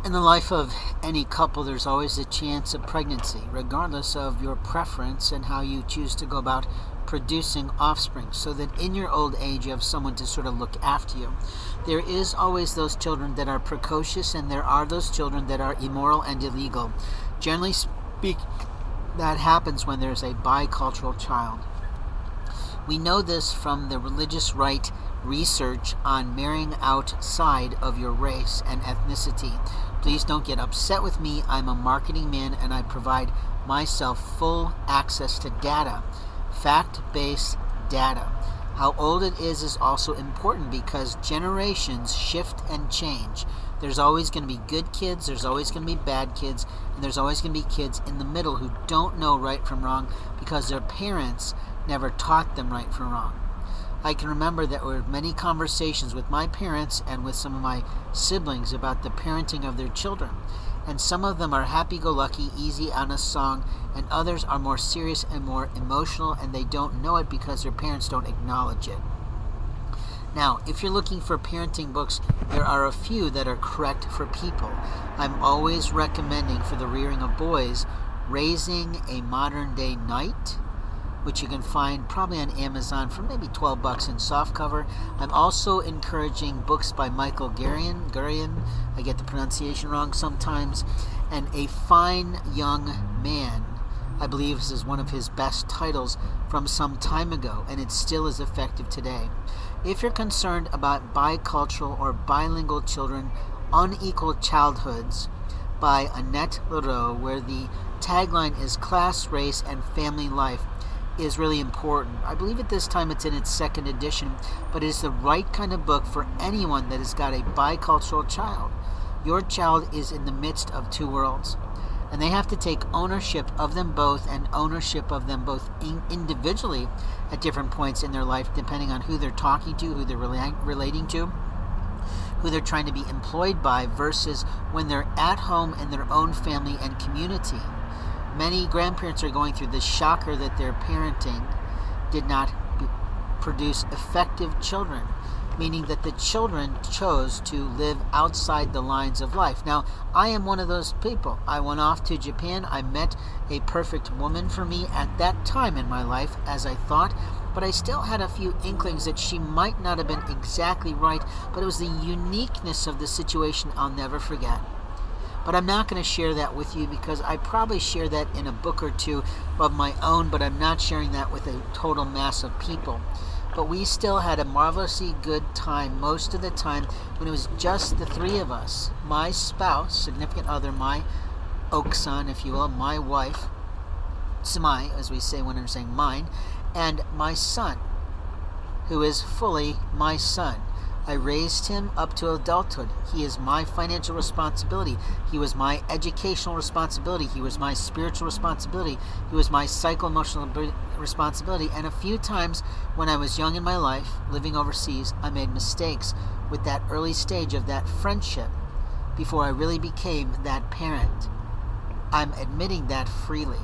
In the life of any couple, there's always a chance of pregnancy, regardless of your preference and how you choose to go about producing offspring, so that in your old age you have someone to sort of look after you. There is always those children that are precocious, and there are those children that are immoral and illegal. Generally speaking, that happens when there's a bicultural child. We know this from the religious right research on marrying outside of your race and ethnicity. Please don't get upset with me. I'm a marketing man and I provide myself full access to data, fact-based data. How old it is also important because generations shift and change. There's always going to be good kids, there's always going to be bad kids, and there's always going to be kids in the middle who don't know right from wrong because their parents never taught them right from wrong. I can remember that there were many conversations with my parents and with some of my siblings about the parenting of their children. And some of them are happy-go-lucky, easy on a song, and others are more serious and more emotional, and they don't know it because their parents don't acknowledge it. Now, if you're looking for parenting books, there are a few that are correct for people. I'm always recommending for the rearing of boys, Raising a Modern-Day Knight, which you can find probably on Amazon for maybe $12 in softcover. I'm also encouraging books by Michael Gurian, I get the pronunciation wrong sometimes, and A Fine Young Man. I believe this is one of his best titles from some time ago, and it still is effective today. If you're concerned about bicultural or bilingual children, Unequal Childhoods by Annette Leroux, where the tagline is Class, Race, and Family Life, is really important. I believe at this time it's in its second edition, but it is the right kind of book for anyone that has got a bicultural child. Your child is in the midst of two worlds, and they have to take ownership of them both and ownership of them both individually at different points in their life, depending on who they're talking to, who they're relating to, who they're trying to be employed by, versus when they're at home in their own family and community. Many grandparents are going through this shocker that their parenting did not produce effective children, meaning that the children chose to live outside the lines of life. Now, I am one of those people. I went off to Japan. I met a perfect woman for me at that time in my life, as I thought, but I still had a few inklings that she might not have been exactly right, but it was the uniqueness of the situation I'll never forget. But I'm not going to share that with you because I probably share that in a book or two of my own, but I'm not sharing that with a total mass of people. But we still had a marvelously good time most of the time when it was just the three of us. My spouse, significant other, my oksan, if you will, my wife, Samai, as we say when I'm saying mine, and my son, who is fully my son. I raised him up to adulthood. He is my financial responsibility. He was my educational responsibility. He was my spiritual responsibility. He was my psycho-emotional responsibility. And a few times when I was young in my life, living overseas, I made mistakes with that early stage of that friendship before I really became that parent. I'm admitting that freely.